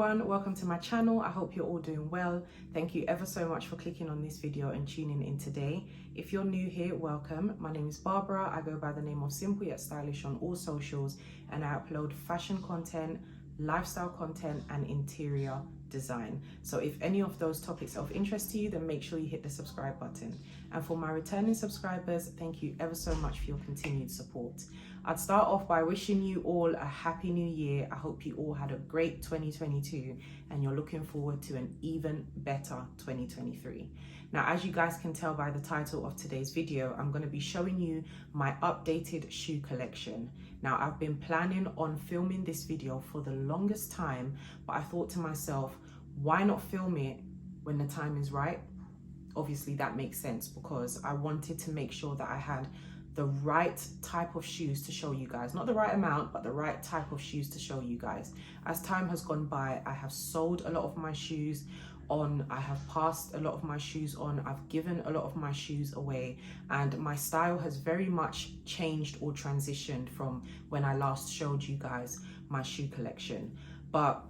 everyone, welcome to my channel. I hope you're all doing well. Thank you ever so much for clicking on this video and tuning in today. If you're new here, welcome. My name is Barbara. I go by the name of Simple Yet Stylish on all socials, and I upload fashion content, lifestyle content and interior design. So if any of those topics are of interest to you, then make sure you hit the subscribe button. And for my returning subscribers, thank you ever so much for your continued support. I'd start off by wishing you all a happy new year. I hope you all had a great 2022 and you're looking forward to an even better 2023. Now, as you guys can tell by the title of today's video, I'm going to be showing you my updated shoe collection. Now, I've been planning on filming this video for the longest time, but I thought to myself, why not film it when the time is right? Obviously, that makes sense because I wanted to make sure that I had the right type of shoes to show you guys. Not the right amount, but the right type of shoes to show you guys. As time has gone by, I have sold a lot of my shoes on, I have passed a lot of my shoes on, I've given a lot of my shoes away, and my style has very much changed or transitioned from when I last showed you guys my shoe collection. But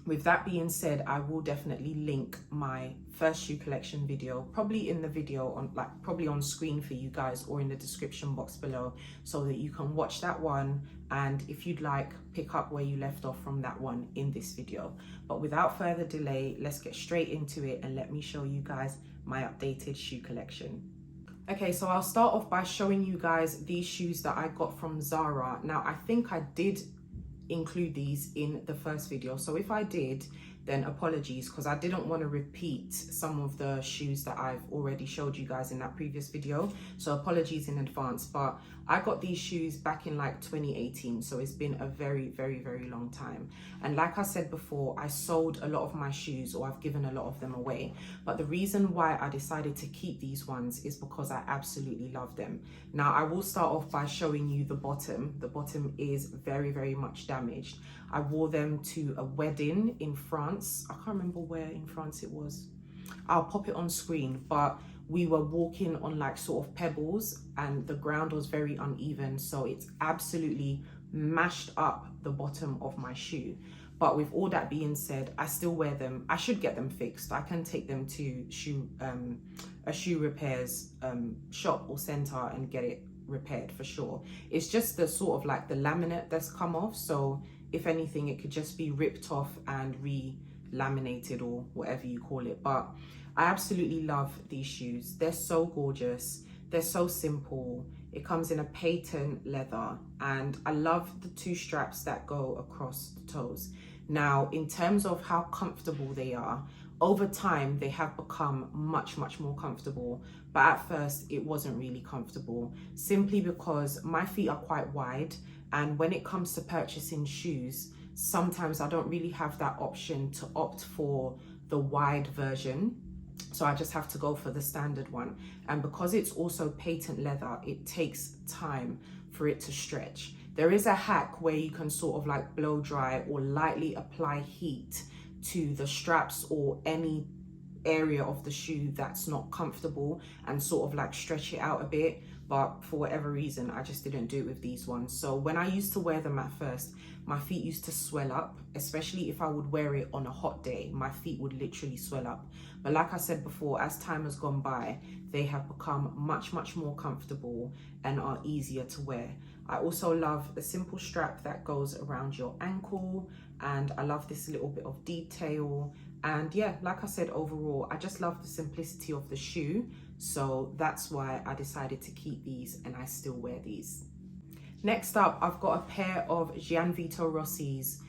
with that being said, I will definitely link my first shoe collection video, probably in the video on probably on screen for you guys or in the description box below, so that you can watch that one, and if you'd like, pick up where you left off from that one in this video. But without further delay, let's get straight into it and let me show you guys my updated shoe collection. Okay, so I'll start off by showing you guys these shoes that I got from Zara. Now, I think I did include these in the first video, so if I did, then apologies, because I didn't want to repeat some of the shoes that I've already showed you guys in that previous video, so apologies in advance. But I got these shoes back in like 2018, so it's been a very long time. And like I said before, I sold a lot of my shoes, or I've given a lot of them away, but the reason why I decided to keep these ones is because I absolutely love them. Now, I will start off by showing you the bottom. The bottom is very much damaged. I wore them to a wedding in France. I can't remember where in France it was. I'll pop it on screen, but we were walking on like sort of pebbles and the ground was very uneven, so it's absolutely mashed up the bottom of my shoe. But with all that being said, I still wear them. I should get them fixed. I can take them to a shoe repairs shop or center and get it repaired for sure. It's just the sort of like the laminate that's come off, so if anything, it could just be ripped off and re-laminated or whatever you call it. But I absolutely love these shoes. They're so gorgeous. They're so simple. It comes in a patent leather, and I love the two straps that go across the toes. Now, in terms of how comfortable they are, over time, they have become much more comfortable. But at first, it wasn't really comfortable, simply because my feet are quite wide. And when it comes to purchasing shoes, sometimes I don't really have that option to opt for the wide version. So I just have to go for the standard one. And because it's also patent leather, it takes time for it to stretch. There is a hack where you can sort of like blow dry or lightly apply heat to the straps or any area of the shoe that's not comfortable and sort of like stretch it out a bit. But for whatever reason, I just didn't do it with these ones. So when I used to wear them at first, my feet used to swell up, especially if I would wear it on a hot day. My feet would literally swell up. But like I said before, as time has gone by, they have become much more comfortable and are easier to wear. I also love the simple strap that goes around your ankle, and I love this little bit of detail. And yeah, like I said, overall, I just love the simplicity of the shoe. So that's why I decided to keep these, and I still wear these. Next up, I've got a pair of Gianvito Rossi's.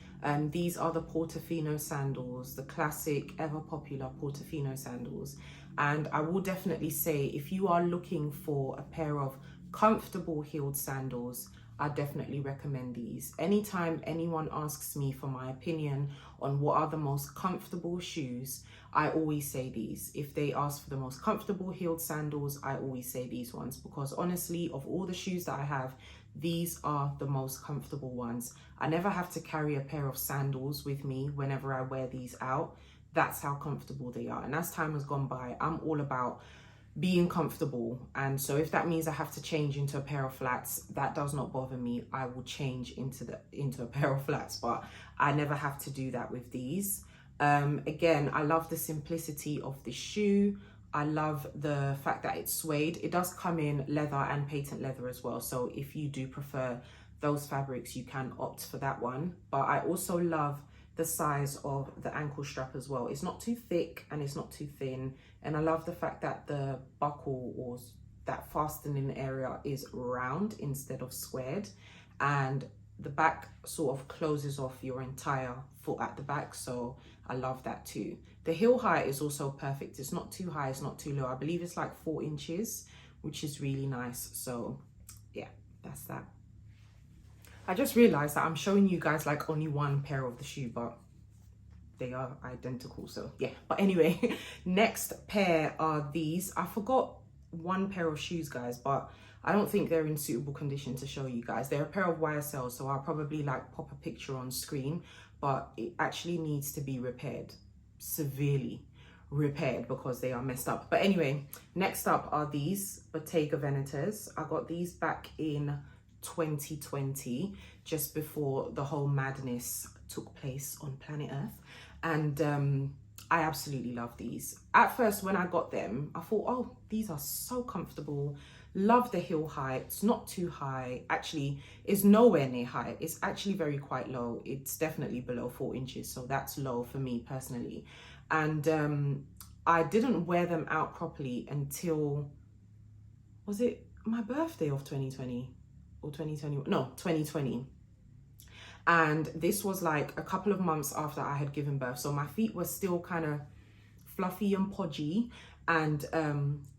These are the Portofino sandals, the classic, ever popular Portofino sandals. And I will definitely say, if you are looking for a pair of comfortable heeled sandals, I definitely recommend these. Anytime anyone asks me for my opinion on what are the most comfortable shoes, I always say these. If they ask for the most comfortable heeled sandals, I always say these ones, because honestly, of all the shoes that I have, these are the most comfortable ones. I never have to carry a pair of sandals with me whenever I wear these out. That's how comfortable they are. And as time has gone by, I'm all about being comfortable. And so if that means I have to change into a pair of flats, that does not bother me. I will change into a pair of flats, but I never have to do that with these. Again, I love the simplicity of the shoe. I love the fact that it's suede. It does come in leather and patent leather as well, so if you do prefer those fabrics, you can opt for that one. But I also love the size of the ankle strap as well. It's not too thick and it's not too thin, and I love the fact that the buckle or that fastening area is round instead of squared, and the back sort of closes off your entire foot at the back, so I love that too. The heel height is also perfect. It's not too high, it's not too low. I believe it's like 4 inches, which is really nice. So yeah, that's that. I just realized that I'm showing you guys like only one pair of the shoe, but they are identical, so yeah. But anyway, next pair are these. I forgot one pair of shoes, guys, but I don't think they're in suitable condition to show you guys. They're a pair of YSL, so I'll probably like pop a picture on screen, but it actually needs to be repaired, severely repaired, because they are messed up. But anyway, next up are these Bottega Venetas. I got these back in 2020, just before the whole madness took place on planet Earth, and I absolutely love these. At first when I got them, I thought, oh, these are so comfortable. Love the heel height. It's not too high. Actually, it's nowhere near high. It's actually very quite low. It's definitely below 4 inches, so that's low for me personally. And I didn't wear them out properly until, was it my birthday of 2020 or 2021? No, 2020. And this was like a couple of months after I had given birth, so my feet were still kind of fluffy and podgy, and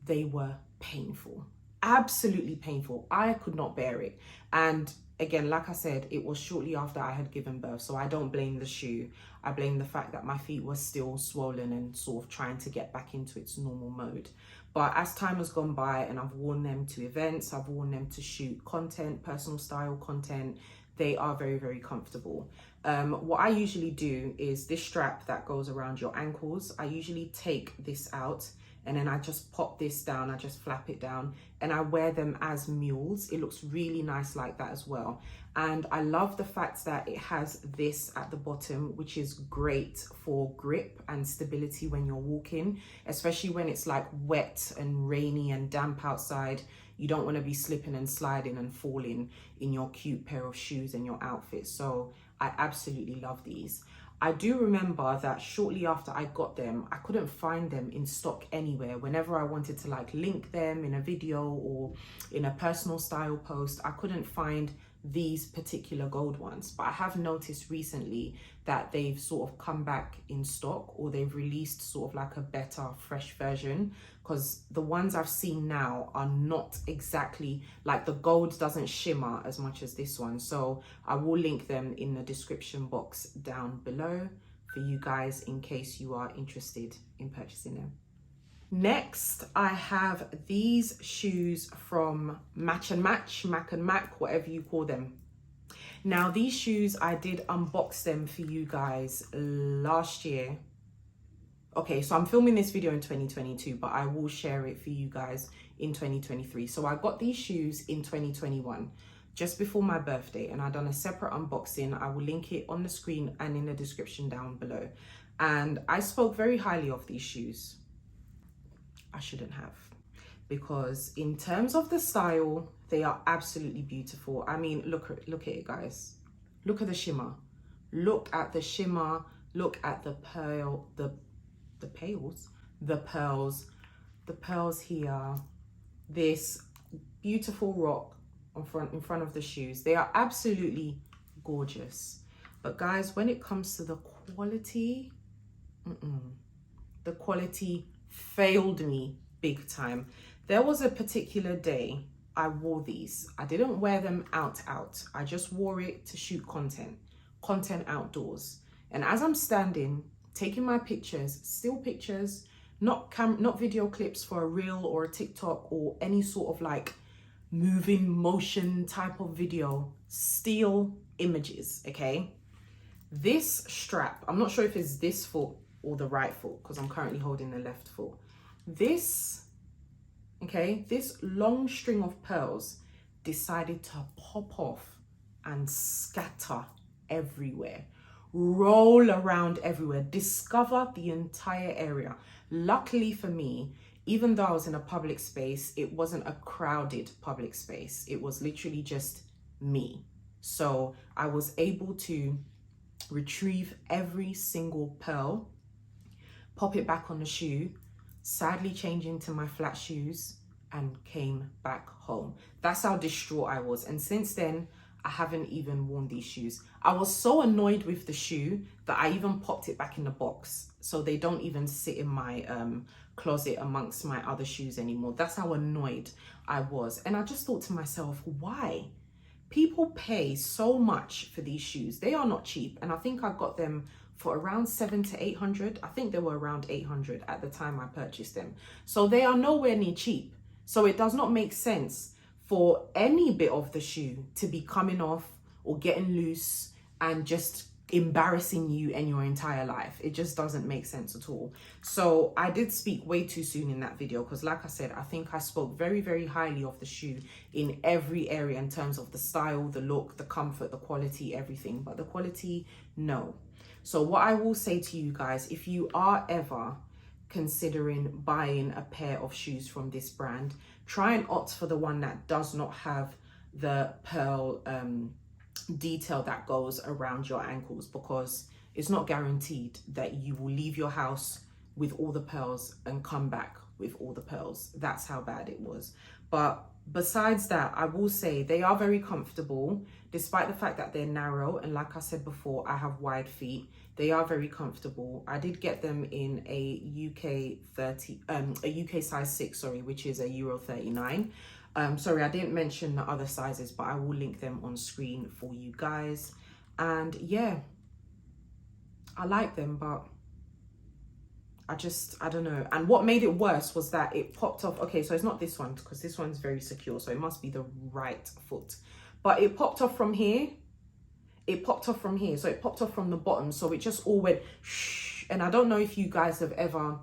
they were painful, absolutely painful. I could not bear it. And again, like I said, it was shortly after I had given birth, so I don't blame the shoe. I blame the fact that my feet were still swollen and sort of trying to get back into its normal mode. But as time has gone by and I've worn them to events, I've worn them to shoot content, personal style content, they are very, very comfortable. What I usually do is this strap that goes around your ankles, I usually take this out and then I just pop this down, I just flap it down, and I wear them as mules. It looks really nice like that as well. And I love the fact that it has this at the bottom, which is great for grip and stability when you're walking, especially when it's like wet and rainy and damp outside. You don't want to be slipping and sliding and falling in your cute pair of shoes and your outfit. So I absolutely love these. I do remember that shortly after I got them, I couldn't find them in stock anywhere. Whenever I wanted to like link them in a video or in a personal style post, I couldn't find these particular gold ones. But I have noticed recently that they've sort of come back in stock, or they've released sort of like a better fresh version, because the ones I've seen now are not exactly like, the gold doesn't shimmer as much as this one. So I will link them in the description box down below for you guys in case you are interested in purchasing them. Next, I have these shoes from Match and Match, Mac and Mac, whatever you call them. Now, these shoes, I did unbox them for you guys last year. Okay, so I'm filming this video in 2022, but I will share it for you guys in 2023. So I got these shoes in 2021, just before my birthday, and I've done a separate unboxing. I will link it on the screen and in the description down below. And I spoke very highly of these shoes. I shouldn't have, because in terms of the style, they are absolutely beautiful. I mean, look at it, guys. Look at the shimmer. Look at the shimmer. Look at the pearl, the pearls here. This beautiful rock in front of the shoes. They are absolutely gorgeous. But guys, when it comes to the quality, the quality failed me big time. There was a particular day I wore these. I didn't wear them out. I just wore it to shoot content outdoors. And as I'm standing, taking my pictures, still pictures, not video clips for a reel or a TikTok or any sort of like moving motion type of video, still images, okay? This strap, I'm not sure if it's this foot or the right foot, because I'm currently holding the left foot. This okay, this long string of pearls decided to pop off and scatter everywhere, roll around everywhere, discover the entire area. Luckily for me, even though I was in a public space, it wasn't a crowded public space. It was literally just me. So I was able to retrieve every single pearl, pop it back on the shoe, sadly change into my flat shoes, and came back home. That's how distraught I was. And since then, I haven't even worn these shoes. I was so annoyed with the shoe that I even popped it back in the box, so they don't even sit in my closet amongst my other shoes anymore. That's how annoyed I was. And I just thought to myself, why? People pay so much for these shoes. They are not cheap. And I think I got them for around 700 to 800. I think they were around 800 at the time I purchased them. So they are nowhere near cheap. So it does not make sense for any bit of the shoe to be coming off or getting loose and just embarrassing you and your entire life. It just doesn't make sense at all. So I did speak way too soon in that video, because like I said, I think I spoke very, very highly of the shoe in every area in terms of the style, the look, the comfort, the quality, everything. But the quality, no. So what I will say to you guys, if you are ever considering buying a pair of shoes from this brand, try and opt for the one that does not have the pearl detail that goes around your ankles, because it's not guaranteed that you will leave your house with all the pearls and come back with all the pearls. That's how bad it was. But besides that, I will say they are very comfortable, despite the fact that they're narrow. And like I said before, I have wide feet. They are very comfortable. I did get them in a UK size 6, sorry, which is a Euro 39. Sorry, I didn't mention the other sizes, but I will link them on screen for you guys. And yeah, I like them, but I don't know. And what made it worse was that it popped off. Okay, so it's not this one, because this one's very secure, so it must be the right foot. But it popped off from here. It popped off from here. So it popped off from the bottom. So it just all went shh. And I don't know if you guys have ever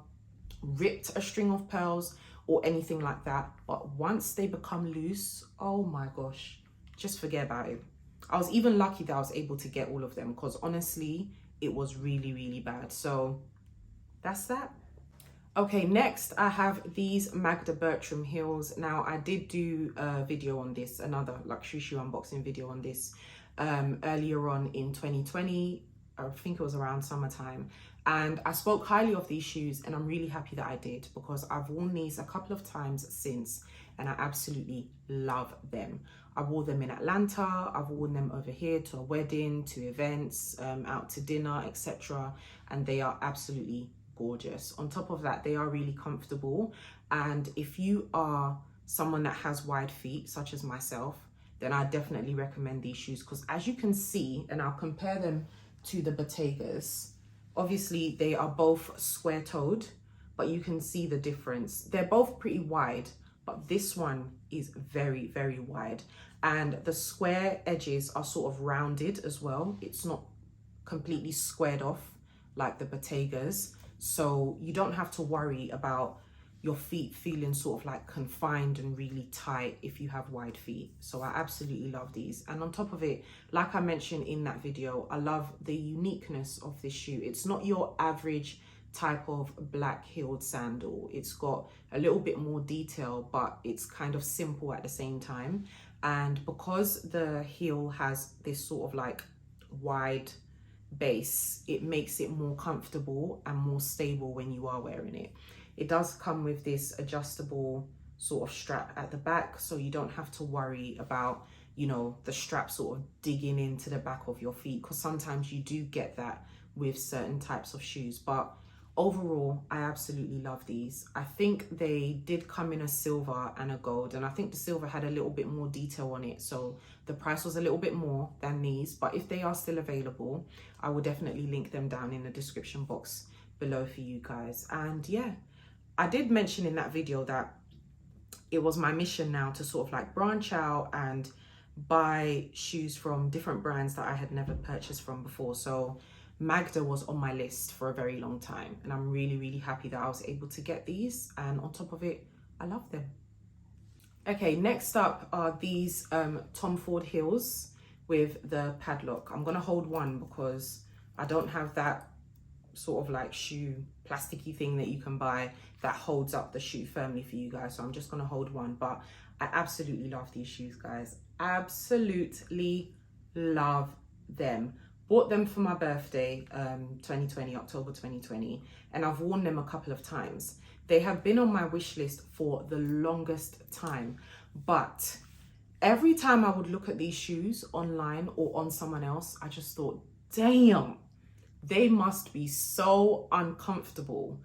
ripped a string of pearls or anything like that, but once they become loose, oh my gosh, just forget about it. I was even lucky that I was able to get all of them, because honestly, it was really, really bad. So that's that. Okay, next I have these Magda Bertram heels. Now I did do a video on this, another luxury shoe unboxing video on this earlier on in 2020. I think it was around summertime, and I spoke highly of these shoes, and I'm really happy that I did, because I've worn these a couple of times since and I absolutely love them. I wore them in Atlanta, I've worn them over here to a wedding, to events, out to dinner, etc. And they are absolutely gorgeous. On top of that, they are really comfortable, and if you are someone that has wide feet such as myself, then I definitely recommend these shoes, because as you can see, and I'll compare them to the Bottegas, obviously they are both square-toed, but you can see the difference. They're both pretty wide, but this one is very, very wide, and the square edges are sort of rounded as well. It's not completely squared off like the Bottegas, so you don't have to worry about your feet feeling sort of like confined and really tight if you have wide feet. So I absolutely love these. And on top of it, like I mentioned in that video, I love the uniqueness of this shoe. It's not your average type of black heeled sandal. It's got a little bit more detail, but it's kind of simple at the same time. And because the heel has this sort of like wide base, it makes it more comfortable and more stable when you are wearing it. It does come with this adjustable sort of strap at the back, so you don't have to worry about, you know, the strap sort of digging into the back of your feet, because sometimes you do get that with certain types of shoes. But overall, I absolutely love these. I think they did come in a silver and a gold, and I think the silver had a little bit more detail on it, so the price was a little bit more than these. But if they are still available, I will definitely link them down in the description box below for you guys. And yeah, I did mention in that video that it was my mission now to sort of like branch out and buy shoes from different brands that I had never purchased from before. So Magda was on my list for a very long time, and I'm really, really happy that I was able to get these. And on top of it, I love them. Okay, next up are these Tom Ford heels with the padlock. I'm gonna hold one because I don't have that sort of like shoe plasticky thing that you can buy that holds up the shoe firmly for you guys, so I'm just gonna hold one. But I absolutely love these shoes, guys. Absolutely love them. Bought them for my birthday, 2020, October 2020, and I've worn them a couple of times. They have been on my wish list for the longest time, but every time I would look at these shoes online or on someone else, I just thought, damn, they must be so uncomfortable.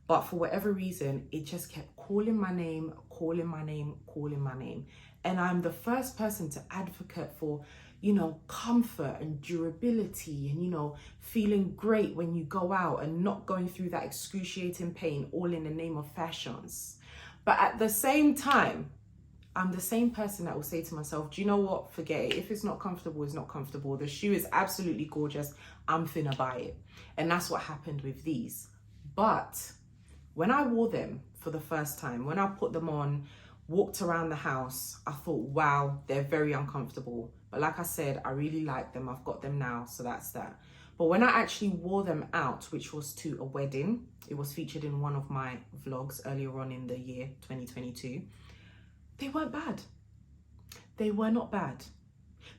But for whatever reason, it just kept calling my name, calling my name, calling my name. And I'm the first person to advocate for, you know, comfort and durability and, you know, feeling great when you go out and not going through that excruciating pain, all in the name of fashions. But at the same time, I'm the same person that will say to myself, do you know what? Forget it. If it's not comfortable, it's not comfortable. The shoe is absolutely gorgeous. I'm finna buy it. And that's what happened with these. But when I wore them for the first time, when I put them on, walked around the house, I thought, wow, they're very uncomfortable. But like I said, I really like them. I've got them now, so that's that. But when I actually wore them out, which was to a wedding, it was featured in one of my vlogs earlier on in the year 2022, they weren't bad. They were not bad.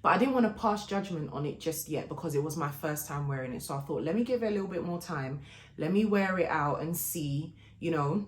But I didn't want to pass judgment on it just yet because it was my first time wearing it. So I thought, let me give it a little bit more time. Let me wear it out and see, you know,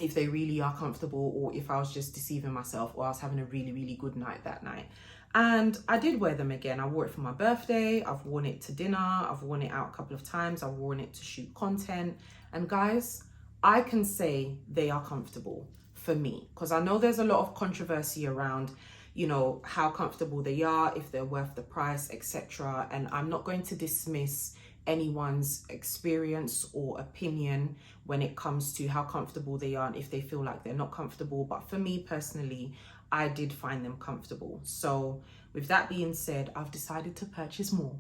if they really are comfortable or if I was just deceiving myself or I was having a really, really good night that night. And I did wear them again. I wore it for my birthday. I've worn it to dinner. I've worn it out a couple of times. I've worn it to shoot content. And guys, I can say they are comfortable for me, because I know there's a lot of controversy around, you know, how comfortable they are, if they're worth the price, etc. And I'm not going to dismiss anyone's experience or opinion when it comes to how comfortable they are and if they feel like they're not comfortable. But for me personally, I did find them comfortable. So with that being said, I've decided to purchase more.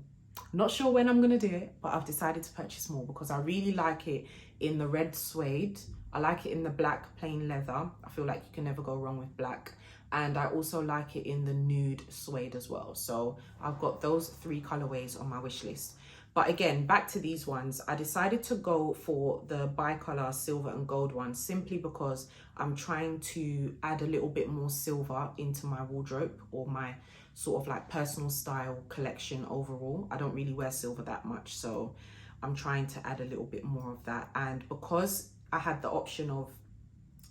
Not sure when I'm going to do it, but I've decided to purchase more because I really like it in the red suede. I like it in the black plain leather. I feel like you can never go wrong with black. And I also like it in the nude suede as well. So I've got those 3 colorways on my wish list. But again, back to these ones, I decided to go for the bicolor silver and gold one simply because I'm trying to add a little bit more silver into my wardrobe or my sort of like personal style collection overall. I don't really wear silver that much, so I'm trying to add a little bit more of that. And because I had the option of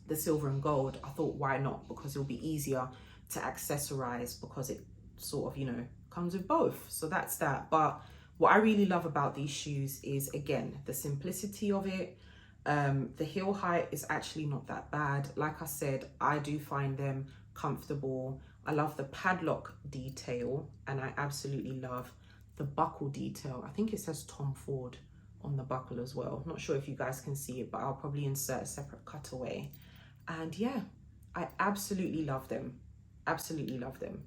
the silver and gold, I thought, why not? Because it'll be easier to accessorize because it sort of, you know, comes with both. So that's that. But what I really love about these shoes is, again, the simplicity of it. The heel height is actually not that bad. Like I said, I do find them comfortable. I love the padlock detail and I absolutely love the buckle detail. I think it says Tom Ford on the buckle as well. Not sure if you guys can see it, but I'll probably insert a separate cutaway. And yeah, I absolutely love them. Absolutely love them.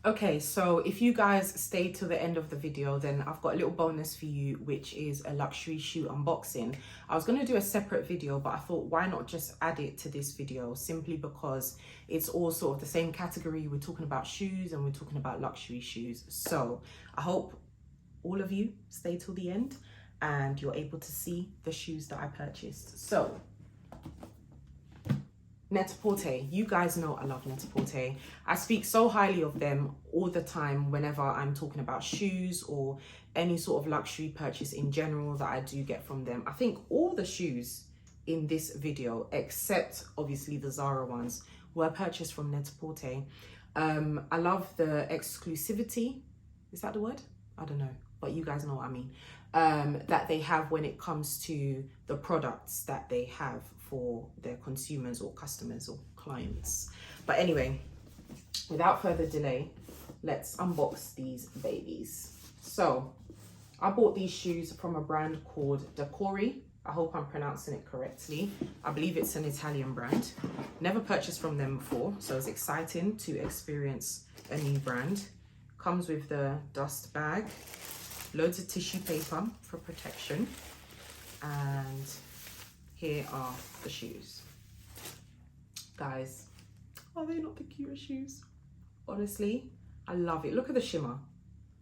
Okay, so if you guys stay till the end of the video, then I've got a little bonus for you, which is a luxury shoe unboxing. I was going to do a separate video, but I thought, why not just add it to this video, simply because it's all sort of the same category. We're talking about shoes and we're talking about luxury shoes. So I hope all of you stay till the end and you're able to see the shoes that I purchased. So Net-a-Porter, you guys know I love Net-a-Porter. I speak so highly of them all the time whenever I'm talking about shoes or any sort of luxury purchase in general that I do get from them. I think all the shoes in this video, except obviously the Zara ones, were purchased from Net-a-Porter. I love the exclusivity, is that the word? I don't know, but you guys know what I mean. That they have when it comes to the products that they have for their consumers or customers or clients. But anyway, without further delay, let's unbox these babies. So I bought these shoes from a brand called Decori. I hope I'm pronouncing it correctly. I believe it's an Italian brand. Never purchased from them before, so it's exciting to experience a new brand. Comes with the dust bag, loads of tissue paper for protection, and here are the shoes. Guys, Are they not the cutest shoes? Honestly, I love it. Look at the shimmer.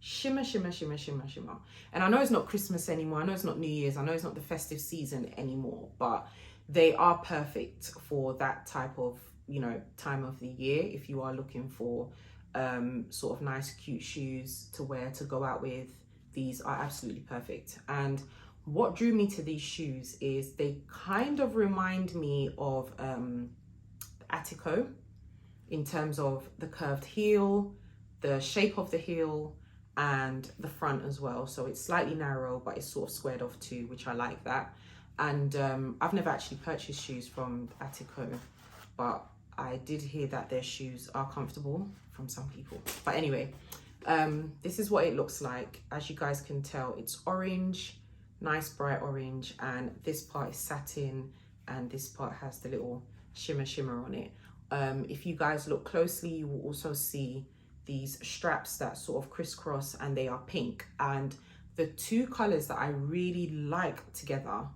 Shimmer, shimmer, shimmer, shimmer, shimmer. And I know it's not Christmas anymore. I know it's not New Year's. I know it's not the festive season anymore, but they are perfect for that type of, you know, time of the year. If you are looking for sort of nice, cute shoes to wear, to go out with, these are absolutely perfect. And what drew me to these shoes is they kind of remind me of Attico in terms of the curved heel, the shape of the heel, and the front as well. So it's slightly narrow, but it's sort of squared off too, which I like that. And I've never actually purchased shoes from Attico, but I did hear that their shoes are comfortable from some people. But anyway, this is what it looks like. As you guys can tell, it's orange, nice bright orange, and this part is satin, and this part has the little shimmer on it. If you guys look closely, you will also see these straps that sort of crisscross, and they are pink. And the two colors that I really like together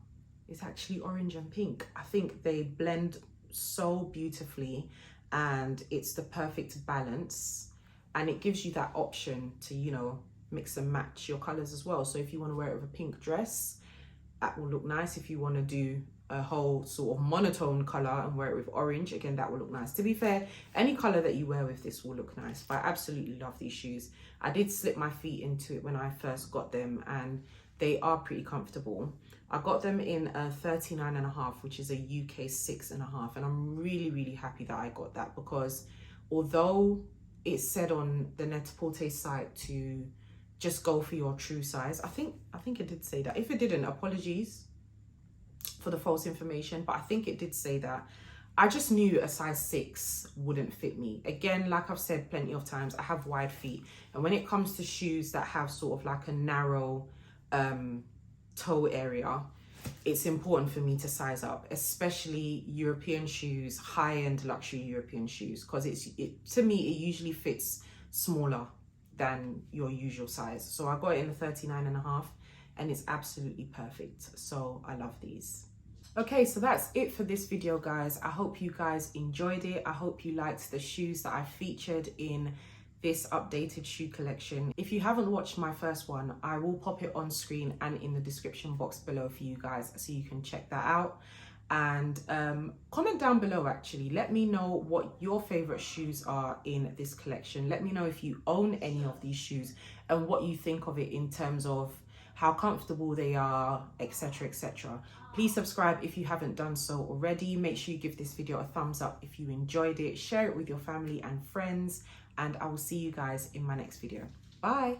is actually orange and pink. I think they blend so beautifully, and it's the perfect balance, and it gives you that option to, you know, mix and match your colors as well. So if you want to wear it with a pink dress, that will look nice. If you want to do a whole sort of monotone color and wear it with orange, again, that will look nice. To be fair, any color that you wear with this will look nice, but I absolutely love these shoes. I did slip my feet into it when I first got them, and they are pretty comfortable. I got them in a 39.5, which is a UK 6.5, and I'm really happy that I got that, because although it said on the Net-a-Porter site to just go for your true size, I think it did say that. If it didn't, apologies for the false information, but I think it did say that. I just knew a size 6 wouldn't fit me. Again, like I've said plenty of times, I have wide feet, and when it comes to shoes that have sort of like a narrow toe area, it's important for me to size up, especially European shoes, high-end luxury European shoes, because to me it usually fits smaller than your usual size. So I got it in a 39.5, and it's absolutely perfect. So I love these. Okay, so that's it for this video, guys. I hope you guys enjoyed it. I hope you liked the shoes that I featured in this updated shoe collection. If you haven't watched my first one, I will pop it on screen and in the description box below for you guys, so you can check that out. And comment down below, actually. Let me know what your favorite shoes are in this collection. Let me know if you own any of these shoes and what you think of it in terms of how comfortable they are, etc, etc. Please subscribe if you haven't done so already. Make sure you give this video a thumbs up if you enjoyed it. Share it with your family and friends, and I will see you guys in my next video. Bye.